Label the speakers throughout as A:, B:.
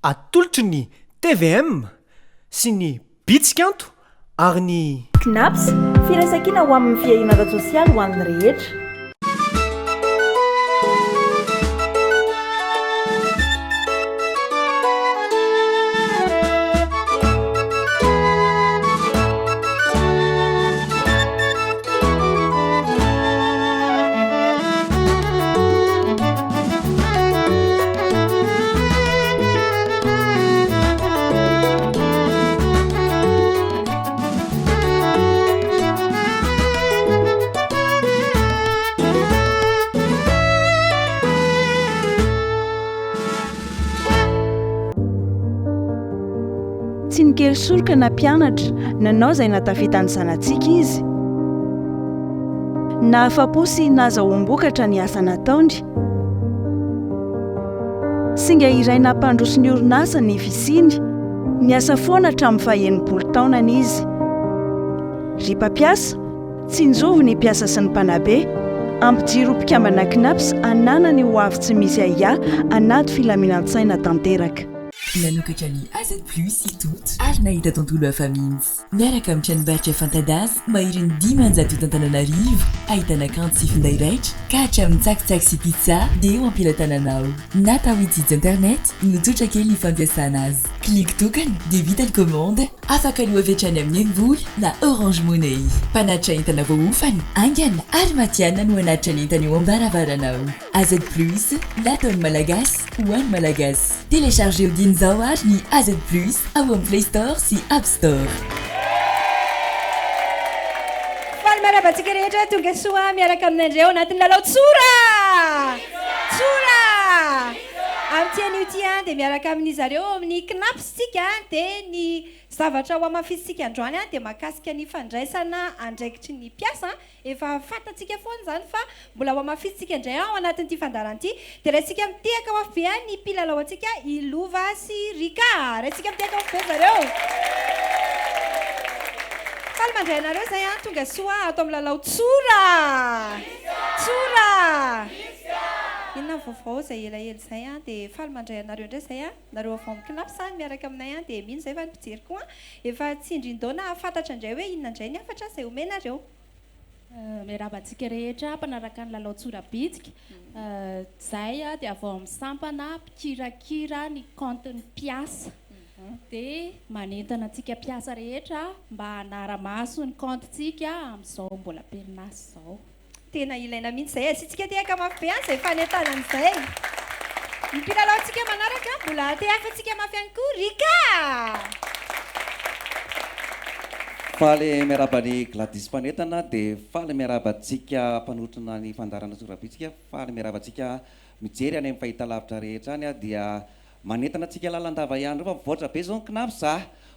A: atolotry ny tvm sy ny bitsikanto ary ny
B: knaps firaisankina ho amin'ny fiainana sosialy ho an'ny rehetra. Tsy nikely soroka na mpianatra nanao izay natafitany zanantsika izy. Nahafa-po sy nahazahoam-bokatra ny asa nataony. Singa iray nampandroso ny orinasa ny fisiny, niasa foana hatramin'ny faha-enimpolo taonany izy. Ry mpampiasa, tsinjovo ny mpiasa sy ny mpanabe, ampijiro mpikambana knaps ananany ho avy tsy misy ahiahy anaty filaminan-tsaina tanteraka.
C: Nanokatra ny AZ Plus Situt ary nahita tontolo hafa mihitsy. Miaraka amin'ny tranombarotra Fantadazy mahery ny 10,000 Antananarivo, ahitana kanto sy finday raitra ka hatramin'ny tsakitsaky sy pizza dia eo am-pelatananao. Na tawidijy internet no tsotra kely ny fampiasana azy. Klik tokana dia vita ny commande, afaka ny avetrany amin'ny M-boly na Orange Money. Mpanatitra entana voaofany, angana ary matiana no anatitra ny entana eo am-baravaranao. AZ Plus, nataony malagasy ho an'ny malagasy. Téléchargez din zao ary ny AZ Plus ao amin'ny Play Store sy App Store.
D: Falmarabatsika rehetra tonga soa miaraka aminandreo anatin'ny lalao tsora. Amin'ity an'io ty dia miaraka amin'izy ireo amin'ny knapstsika dia ny zavatra ho amafisitsika androany dia mahakasika ny fandraisana andraikitry ny mpiasa. Efa fantatsika foana izany fa mbola ho amafisitsika indray ao anatin'ity fandaran'ity dia raisika mitehaka ho avy be ny mpilalao antsika Ilova sy Rika. Raisika mitehaka ho avy be zareo. Faly mandray anareo izay tonga soa atao amin'ny lalao tsora. Inona vaovao izay elaela izay dia faly mandray anareo indray izay nareo avao amin'ny knaps miaraka aminay dia mino izay efa ny mpijery koa efa tsy indrindaona fantatra indray hoe inona indray ny afatra izay omenareo.
E: Miarabantsika rehetra mpanaraka ny lalao tsora bitsika. Zay dia avao amin'ny sampana mpikirakira ny compte-ny mpiasa. Dia manentana antsika mpiasa rehetra mba hanara-maso ny compte-tsika amin'izao mbola perinasa izao.
D: Tena ilaina mihitsy izay asitsika tehaka mafy be izay fanentana an'izay. Ny mpilalao antsika manaraka mbola te hafantsika mafy ihany koa Rika.
F: Faly miarabany Gladys mpanentana dia faly miarabantsika mpanotrona ny fandarana sorabitsika, faly miarabantsika mijery any amin'ny fahitalavitra rehetra any dia manentana antsika lalandava ihany fa voatra be zao ny knaps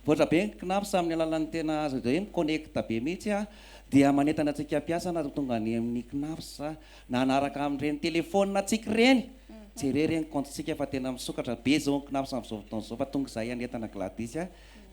F: voatra be ny knaps amin'ny alalan'ny tena azo hoe miconnecta be mihitsy dia manentana antsika mpiasa na tonga ny amin'ny knaps na anaraka amin'ireny telefônina antsika reny jereo reny compte-tsika fa tena misokatra be zao ny knaps amin'izao fotoana izao fa tonga izay anentana Gladys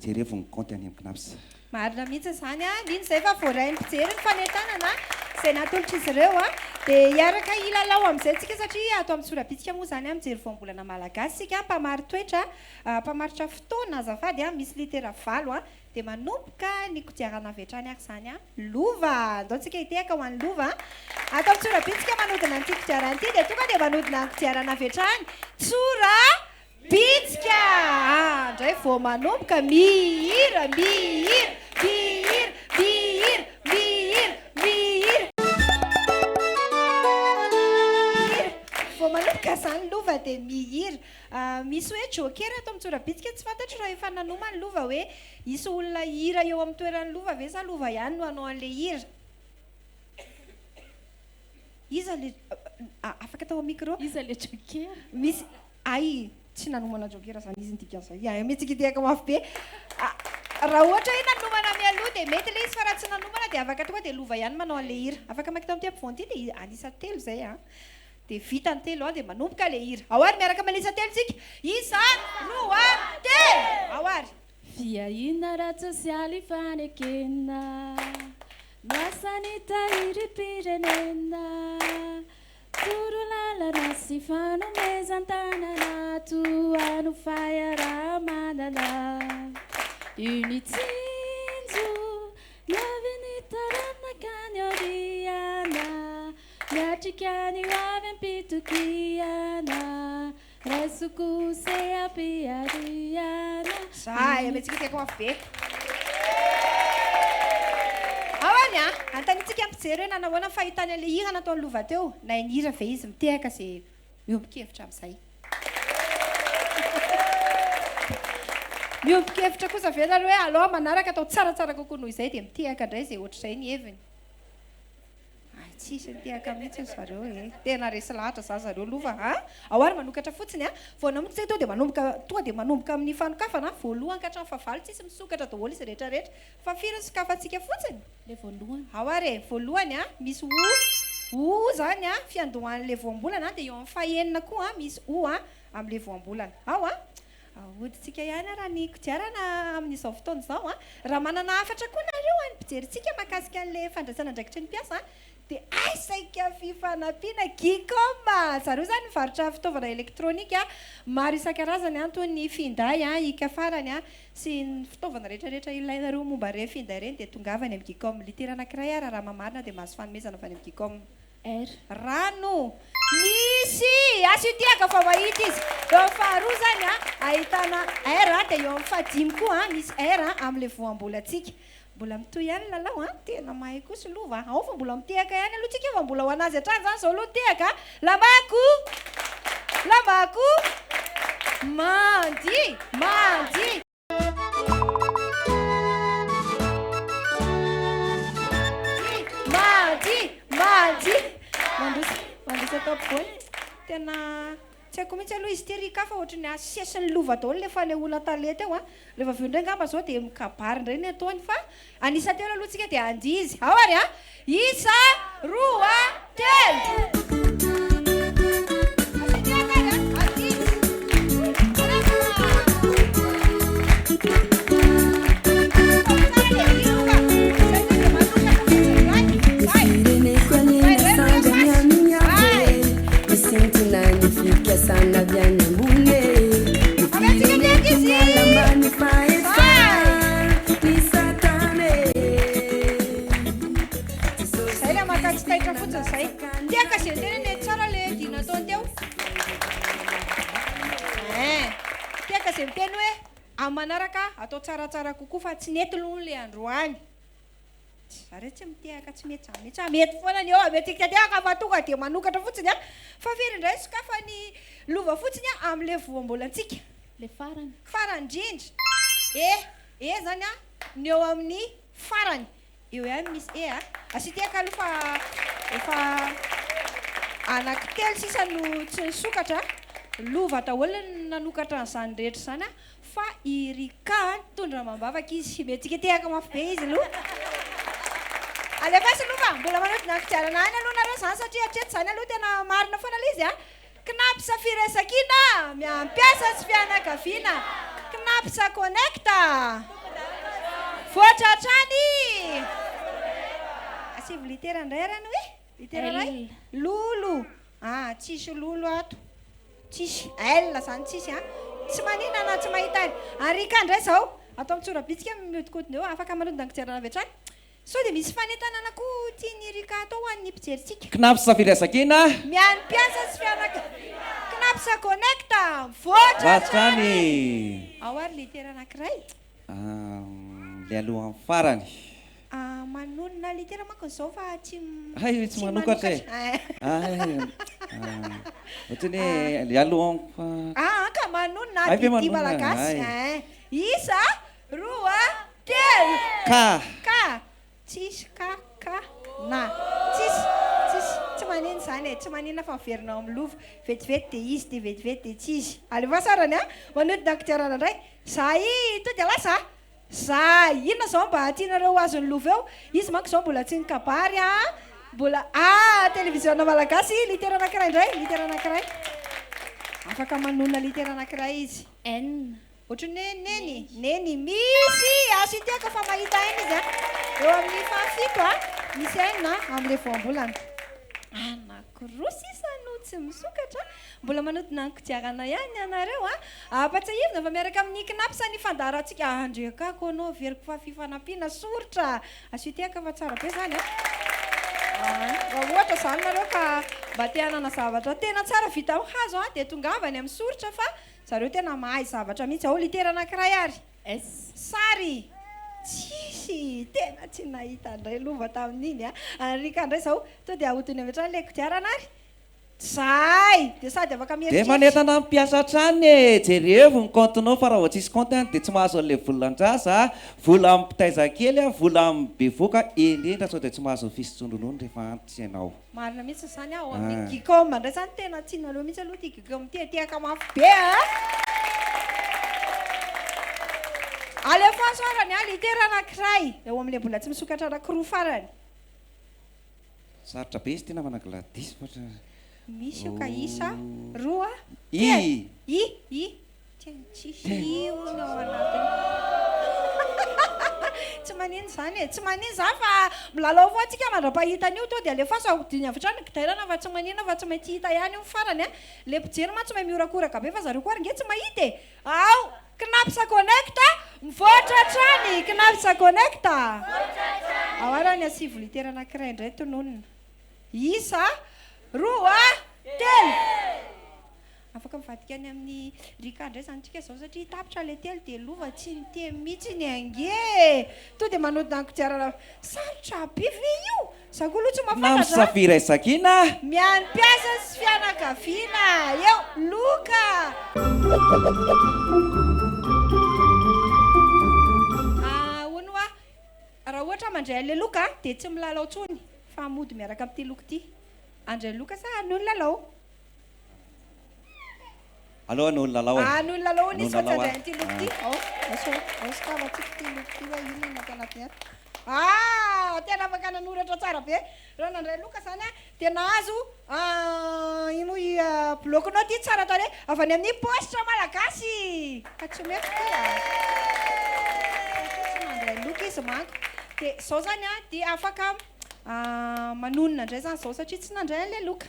F: jereo ny compte any amin'ny knaps.
D: Marina mihitsy izany nino izay fa voarain'ny mpijery ny fanentanana izay natolotra izy ireo dia hiaraka ilalao amin'izay tsika satria ato amin'ny sorabitsika moa izany mijery voambolana malagasy sika mpamary toetra mpamaritra fotoana azafady misy litera 7 dia manomboka ny kodiarana avetrany ary izany lova andao tsika hitehaka ho an'ny lova ato amin'ny sorabitsika manodina an'ity kodiarana ity dia tonga dia manodina ny kodiarana avetrany tsora bitsika ndray vao manomboka mihira vao manomboka izany lova dia mihira. Misy hoe joker ato amin'ny tsorabitsika tsy fantatro raha efa nanoma ny lova hoe isy olona hira eo amin'ny toeran'ny lova ve sa lova ihany no hanao an'ilay hira. Iza le afaka atao micro?
E: Iza le joker?
D: Misy ay tsy nanomana joker izany izy ntikan'izay metsika hitehaka mafy be. Raha ohatra hoe nanomana mialoha dia mety ilay izy fa raha tsy nanomana dia afaka tonga dia lova ihany manao an'ilay hira. Afaka makita amin'ity ampovoany ity dia anisa telo izay dia vita ny telo dia manomboka ilay hira. Ahoary miaraka manisa telo tsika. Isa roa telo. Ahoary.
E: Fiahina ara-tsosialy fanekena, masanita hirim-pirenena, toro lalana sy fanomezan-tanana toano faharamanana unitsinjo miavy ny taranakany oriana miatrika ny avy ampitokiana raisoko se ampiariana
D: zay ametsika tiako mafy be aoany a antanitsika ampijery hoe nanahoana fahitany an'le hira nataony lova teo na inhira ve izy mitehaka ze miombokevitra amin'izay miombokevitra kosa velany hoe aloha manaraka atao tsaratsara kokoa noho izay dia mitehaka indray zay ohatr'izay ny heviny tsisy nitehaka mihitsy zareo e tena resy lahatra za zareo lova a ahoary manokatra fotsiny a vao namontsy zay tonga dia manomboka amin'ny fanokafana voalohany ka hatrany favalo tsisy misokatra daholo izy rehetrarehetra fa firy ny sokafantsika fotsiny
E: le voalohany
D: ahoary e voalohany a misy zany a fiandohan'le voambolana dia eo amin'ny fahenina koa a misy a amin'le voambolana ao a ahodintsika ihany raha ny kodiarana amin'izao fotoana izao a raha manana hafatra koa nareo any mpijeryntsika mahakasika an'le fandraisana andraikitry ny mpiasa dia asaika fifanampiana gicom zareo zany mivarotra fitaovana elektrônika maro isan-karazany a toy ny finday a ika farany a sy ny fitaovana rehetrarehetra ilainareo momba re finday reny dia tongavany amin'ny gicom litera anankiray ara raha mamarina dia mahazo fanomezana avy any amin'ny gicom
E: r
D: rano misy asitiaka fa mahita izy eo amin'ny faharoa zany a ahitana r dia eo amin'ny fahadimy koa misy r amin'le voambolantsika mbola mitoy ihany lalao a tena mahay kosa lova ao fa mbola mitehaka ihany aloha tsika fa mbola ho anazy hatrany zany zao aloha tehaka lamako mandy mandy mandrosa tapovoany tena tsy haiko mihitsy aloha izy terika fa ohatry ny asesiny lova daholo le fanehoana taleta eo a rehefa avy eo indray ngamba zao dia mikabary indray ny ataony fa anisa telo aloha tsika dia andizy ao ary a isa roa telo
G: sana vianya mule alambani faesa ni satane
D: zay la makatsy taitra fotsiny zay tiaka zay tena ny tsara le dina ataony teo tiaka zay miteny hoe amin'ny manaraka atao tsaratsara kokoa fa tsy nety aloha le androany zareo tsy mitehaka tsy mety zany mihitsy mety foana ny eo mety ikatehaka fa tonga dia manokatra fotsiny a fa firy indray sokafa ny lova fotsiny a amin'le voambolantsika
E: le farany
D: indrindra zany a ny eo amin'ny farany eo ihany misy a asitehaka aloha fa efa anankitelo sisa no tsy nisokatra lova daholo nanokatra n'izany rehetra zany a fa irika tondra mambavaka izy mety ikatehaka mafy be izy aloha alefasy aloha fa mbola manodina kodiarana any aloha nareo zany satria hatreto zany aloha tena marina foana le izy a knapsa firesakina miampiasa sy fianakaviana knapsa connecta voatratrany asivy litera indray arany hoe litera ray lolo tsisy lolo ato tsisy l zany tsisy a tsy manina na tsy mahita any arika indray zao atao mitsorabitsika miodikodina eo afaka manodina kodiarana avy hatrany so dia misy fanentanana koa tiany rika atao hoan'ny mpijeritsika
F: knapsa firesakina
D: mianympiasa sy knapsa connecta voatratrany ao ary litera anankiray
F: le aloha amin'ny farany
D: manonona litera manko zao fa tsy
F: tsy manokatra ohatrany hoe le aloha
D: ka manonona didi malagasy isa roa telo ka tsisy na tsisy tsy manino zany tsy manina fa miverinao amin'ny lova vetivety dia izy dia vetivety dia tsy izy alefa sarany a manodina kodiarana indray za to dia lasa za inona zao mba tianareo azony lova eo izy manko zao mbola tsy nikabary mbola televisiona malagasy litera anankiray indray litera anankiray afaka manona litera anankiray izy
E: n
D: ohatrany hoe neny misy asitiaka fa mahita aina izy eo amin'ny fahafito misy aina amin'le voambolana anakiroa sisany tsy misokatra mbola manodina ny kodiarana ihany ianareo apatsahivina fa miaraka amin'ny knapsa ny fandarantsika andrekako anao veriko fa fifanampiana sorotra asiteka fa tsara be zany raha ohatra zany nareo ka mba te hanana zavatra tena tsara vita amin'ny hazo dia tongavany amin'ny sorotra fa zareo tena mahay zavatra mihitsy ao litera anankiray ary sary tsisy tena tsy nahita andray lova tamin'iny anrika andray zao to dia ahotony avetrany le kodiarana ary zay dia sady afaka
F: dia manentana mpiasa trany jerevo ny comptenao fa raha vao tsisy compte dia tsy mahazo an'ilay volan-drasa vola amin'ny mpitaiza kely vola amin'ny bevoaka indrindra sao dia tsy mahazo fisitsondronono rehefa antitsy ianao
D: marina mihitsy zany ao amin'ny gicom ndray zany tena tsinaleo mihitsy aloha ty gicom tiatiaka mafy be alefaso arany litera anankiray eo amin'ilay mbola tsy misokatra anankiroa farany
F: sarotra be izy tena managladis
D: misy io ka isa roa
F: i
D: tsisy io ny ao anatiny tsy manino zany tsy manino zany fa milalao foa antsika mandra-pahitan'io to dia alefaso ahodiny avitrany kitairana fa tsy manina fa tsy maintsy hita ihany io farany le mpijery ma tsy mahay miorakoraka be fa zareo koa ary nge tsy mahita ao knapsa connecta mivoatra trany knapsa connecta ao arany asivo litera anankiray indray tononona isa roa telo afaka mivadika any amin'ny rika indray zany tsika zao satria tapitra le telo dia lova tsy nite mihitsy ny ange to dia manodina ny kodiarana sarotra be ve io za koa aloha tsy mafantatra
F: namsafira isakina
D: mianim-piasa sy fianakaviana eo loka onoa raha ohatra mandray an'le loka dia tsy milalao tsony fa mody miaraka amin'ity loko ity andray loka sa anony lalao
F: aloha anony lalao
D: anony lalao nisy fa tsy andray an'ity loko ity aosokavatsika ty loko ity va ino naka anatiny any tena afaka nanoratra tsara be raha nandray loka zany tena azo ino blokinao ty tsara tare avy any amin'ny postra malagasy ka tsy mety tsy nandray loka izy manko dia zao zany dia afaka manonona indray zany zao satria tsy nandray an'le loka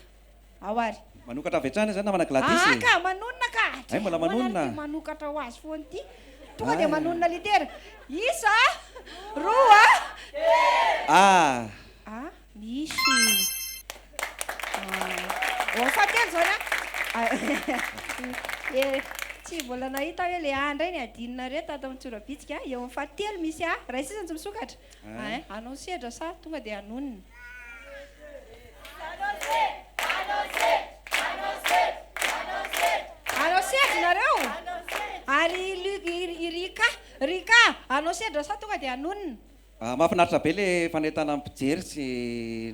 D: ao ary
F: manokatra avetrany zany na managladis
D: ka manonona ka
F: ay mbola manonona
D: manokatra ho azy foany ity tonga dia manonona litera isa roa misy fatelo zany tsy mbola nahita hoe le andray ny adinina reto ato amin'ny tsorabitsika eo amin'ny fatelo misy raha isizany tsy misokatra anao sedra sa tonga dia anonona anao sedra nareo ary rika anao sedra sa tonga dia anonona
F: mahafinaritra be le fanentana amin'ny mpijery sy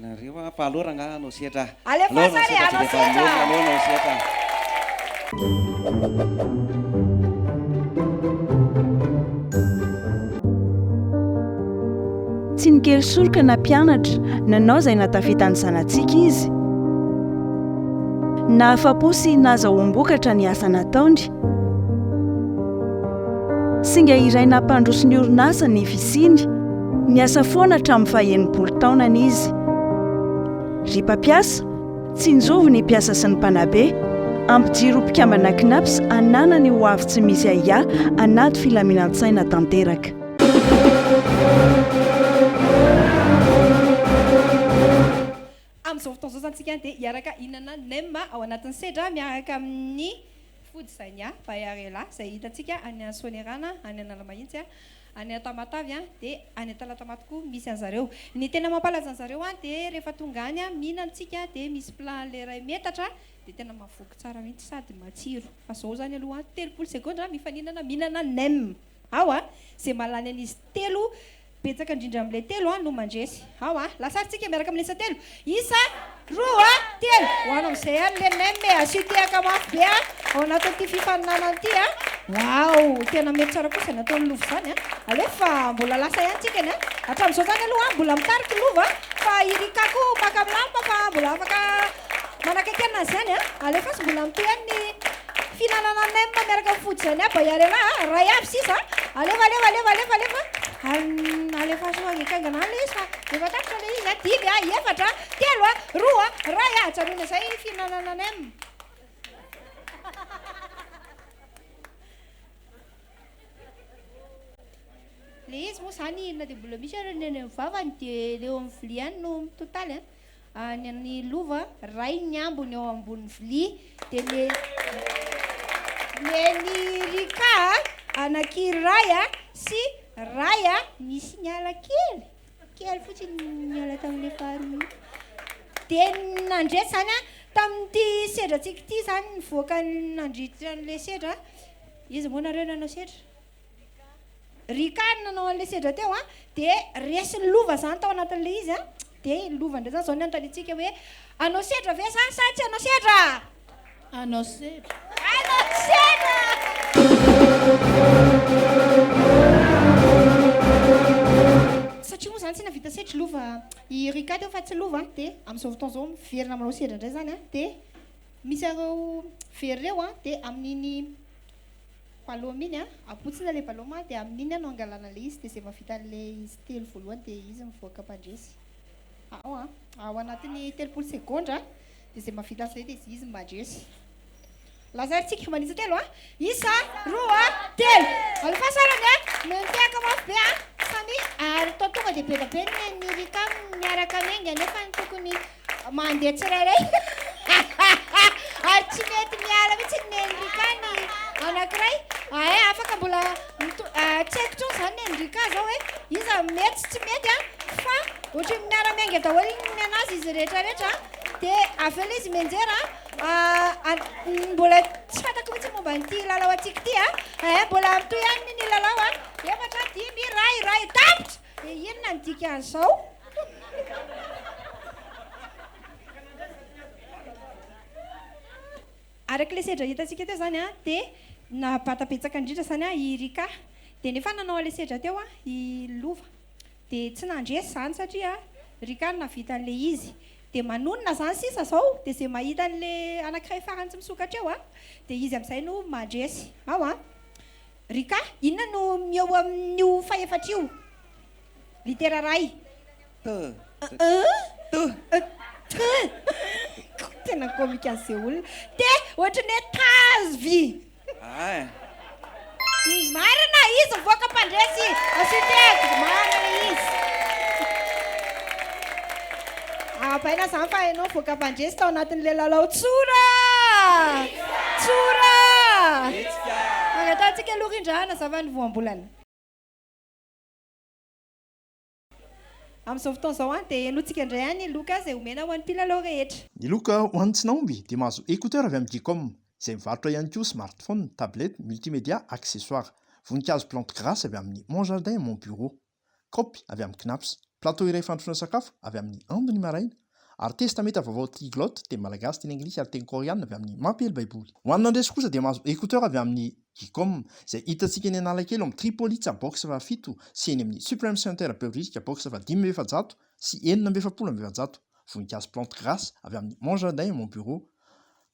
F: nareo fa aloranga anao sedra
D: alefasary anao sedra
F: anao sedra
B: tsy nikely soroka na mpianatra nanao izay natafitany zanantsika izy na afa-po sy nazahoam-bokatra ny asa nataony singa iray nampandroso ny orinasa ny fisiny niasa foana hatramin'ny faha-enimpolo taonana izy ry mpampiasa tsy njovy ny mpiasa sy ny mpanabe ampijiro mpikambana knaps ananany ho avy tsy misy ahia anaty filaminan-tsaina tanteraka
D: amin'izao fotoana izao zany tsika dia hiaraka hinana nem ao anatin'ny sedra miaraka amin'ny fody zainy baharela izay hitantsika any sonerana any analamahintsy any tamatavy dia any talatamaty koa misy an'zareo ny tena mampalaza an'zareo dia rehefa tonga any mihinantsika dia misy plan le ray metatra dia tena mahavoky tsara mihitsy sady matsiro fa zao zany aloha 3 segondra mifaninana mihinana nem ao zay malany an'izy telo betsaka indrindra amin'ilay telo no mandresy ao lasaritsika miaraka amin'ilay telo isa roa telo hoana amin'izay any le nem asitehaka mafy be ao anatin'ity fifaninana ity Wow, tena mety tsara kosa nataony lova zany alefa mbola lasa ihany tsika any hatramin'izao zany aloha mbola mitariky lova fa irikako maka milamba fa mbola afaka manakaiky anazy zany alefa sy mbola mitoy ny finanana nem miaraka fody zany baharela ray aby sisa alefa alefasoagekangana le izy fa efa tapitra le izy a dimy a efatra telo a roa ray a janona zay fihinanana any aminy le izy moa zany inona dia mbola misy ary ny any mivavany dia leo amin'ny vilia any no totaly a ny an'ny lova ray ny ambony eo ambony vilia dia ny rika anakiray a sy ray a misy niala kely fotsiny niala tamin'le faharoa dia nandrety zany a tamin'ity sedratsika ity zany nivoaka nandritra an'le sedra izy moa nareo nanao sedra rika nanao an'le sedra teo a dia resy ny lova zany tao anatin'le izy a dia lova ndray zany zao ny anotanitsika hoe anao sedra ve zany sa tsy anao sedra
E: anao sedra
D: satria moa zany tsy navita setry lova i rika teo fa tsy lova dia amin'izao fotoana zao miverina manao sedra indray zany a dia misy areo very reo a dia amin'iny paloma iny a apotsina le paloma dia amin'iny no angalana le izy dia zay mavita an'le izy telo voalohany dia izy mivoaka mpandresy ao anatin'ny 3 sekondra dia zay mavita an'izay dia izy mandresy lazaritsika manisa telo a isa roa telo alefasarany a miteaka mafy be a samy ary tao tonga dia be da be ny rika miaraka menga nefa ny tokony mandeha tsirairay ary tsy mety miala mihitsy ny rika ny anankiray afaka mbola tsy haiko tsony zany ny rika zao hoe iza mety tsy mety a fa ohatra miara-menga daholo ny anazy izy rehetrarehetra dia avy ela izy menjera mbola tsy fatako mihitsy momba nyity lalao atsika ity mbola mitoy ihany ny lalao a efatra dimy ray tapitra dia inona ny dika an'izao araka le sedra hitantsika teo zany a dia nabatapetsaka indrindra zany a i rika dia nefa nanao ale sedra teo a i lova dia tsy nandresy zany satria rika navita an'le izy dia manonona zany sisa zao dia zay mahita an'le anankiray farany tsy misokatra eo a dia izy amin'izay no mandresy ao a rika inona no mieo amin'io faefatra io litera ray tena komika an'izay olona dia ohatra ny hoe tazvy marina izy mivoaka mpandresy asiteko marina izy apaina zany fa hainao mivoaka mpandresy tao anatin'le lalao tsora agataontsika aloha rindrahana zavany voambolana amin'izao fotoana zao dia enotsika indray any loka zay omena ho an'ny mpilalao rehetra
H: ny loka ho an'ny tsinaomby dia mahazo écouteur avy amin'ny Gcom izay mivarotra ihany koa smartphone, tablette, multimédia, accessoire. Voninkazo plante grâce avy amin'ny Mon Jardin Mon Bureau. Kopy avy amin'ny Knaps. Plateau iray fantroana sakafo avy amin'ny Andony Maraina. Ary testameta vaovao triglotte teny malagasy teny anglisy ary teny koreana avy amin'ny Mampely Baiboly. Ho an'ny andresy kosa dia mahazo écouteur avy amin'ny Gcom izay hitantsika eny Analakely amin'ny Tripolitsa box 7 sy eny amin'ny Supreme Center Beuriska box 5,700 sy 9,700. Voninkazo plante grâce avy amin'ny Mon Jardin Mon Bureau.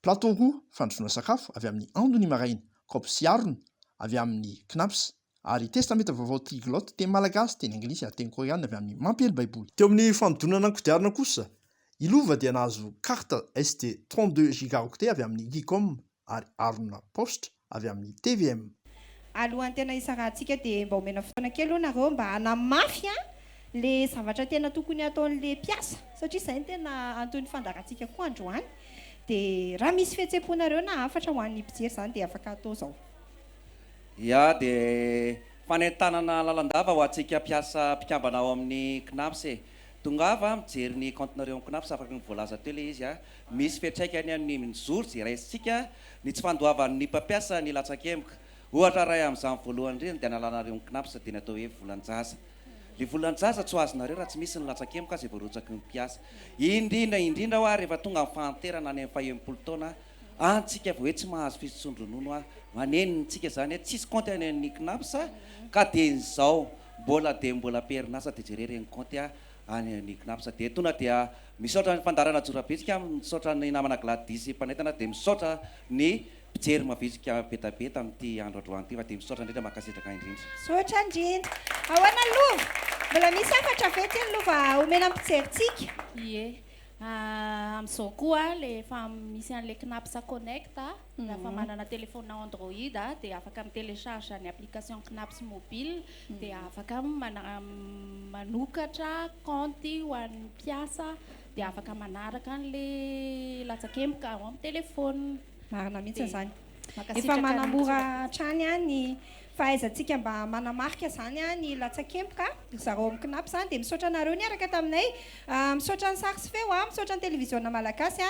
H: Plateau roux fandrosoana sakafo avy amin'ny Andony Maraina. Kopy sy harona avy amin'ny Knaps ary testameta vaovao triglotte teny malagasy teny anglisy ary teny koreana avy amin'ny Mampely Baiboly. Teo amin'ny fanodonana kodiarana kosa ilova dia nahazo carte SD 32 gigaoctet avy amin'ny Gcom ary harona poste avy amin'ny TVM.
D: Alohan'ny tena isarahantsika dia mba omena fotoana kely aloha nareo mba hanamafy le zavatra tena tokony ataon'le mpiasa satria izay no tena antony fandarantsika koa androany dia raha misy fihetseham-ponareo na hafatra ho an'ny mpijery izany dia afaka atao izao.
F: Ia dia fanentanana lalandava ho antsika mpiasa mpikambana ao amin'ny Knaps tongava mijery ny comptenareo amin'ny Knaps afaka ny voalaza teo le izy misy fiantraikany amin'ny mijoro zay raisitsika ny tsy fandoavan'ny mpampiasa ny latsakemboka ohatra ray amin'izany voalohany reny dia nalanareo amin'ny Knaps dia natao hoe volanjaza le volanjaza tsy ho azonareo raha tsy misy ny latsakemboka zay voarotsaky ny mpiasa indrindra ho rehefa tonga amin'ny fahanterana any amin'ny 12 taona antsika vao hoe tsy mahazo fisontronono manenitsika zany hoe tsisy compte any amin'ny Knaps ka dia nizao mbola perinasa dia jerereny compte any amin'ny Knaps dia tona dia misaotra ny fandarana jorabetsika misaotra ny namana Gladys mpanentana dia misaotra ny mpijery mavitsika betabeta amin'ity andro androany ity fa dia misaotra indrindra mahakasitraka indrindra.
D: Sotra indrindra. Ahoana ny lova? Mbola misy afatra vety ny lova omena ampijerytsika.
E: Ie. Amin'izao koa lefa misy an'le Knapsa Connect rehefa manana telefôna Android dia afaka mitelecharge ny application Knaps mobile dia afaka manokatra compte ho an'ny mpiasa dia afaka manaraka an'le latsakemboka ao amin'ny telefôna.
D: Marina mihitsy izany. Efa manamora hatrany ny fahaizantsika mba manamarika zany ny latsakemboka zareo amin'ny Knaps dia misaotra anareo niaraka taminay, misaotra ny sary sy feo, misaotra ny televiziona malagasy,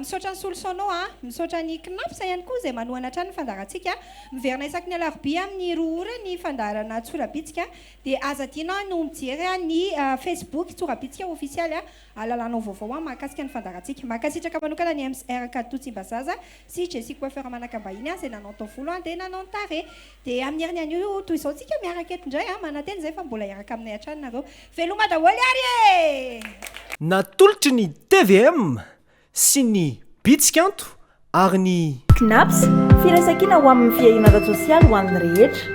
D: misaotra ny solutionao, misaotra ny Knaps ihany koa izay manohana hatrany ny fandarantsika. Miverina isaky ny alarobia amin'ny 2 ora ny fandarana Tsorabitsika dia aza tiana no mijery ny Facebook Tsorabitsika officiel alalanao vaovao mahakasika ny fandarantsika. Mahakasitraka manokana ny MSR Katotsimbazaza sy Jessie Coiffeur manakambahiny izay nanao taovolo dia nanao ny tare dia amin'ny herinany io toy izao tsika miaraka eto indray mananteny izay fa mbola iaraka aminay hatrany nareo. Veloma daholo ary e!
A: Natolotry ny TVM sy ny Bitskanto ary ny
B: Knaps, firaisan-kina ho amin'ny fiainana sosialy ho an'ny rehetra.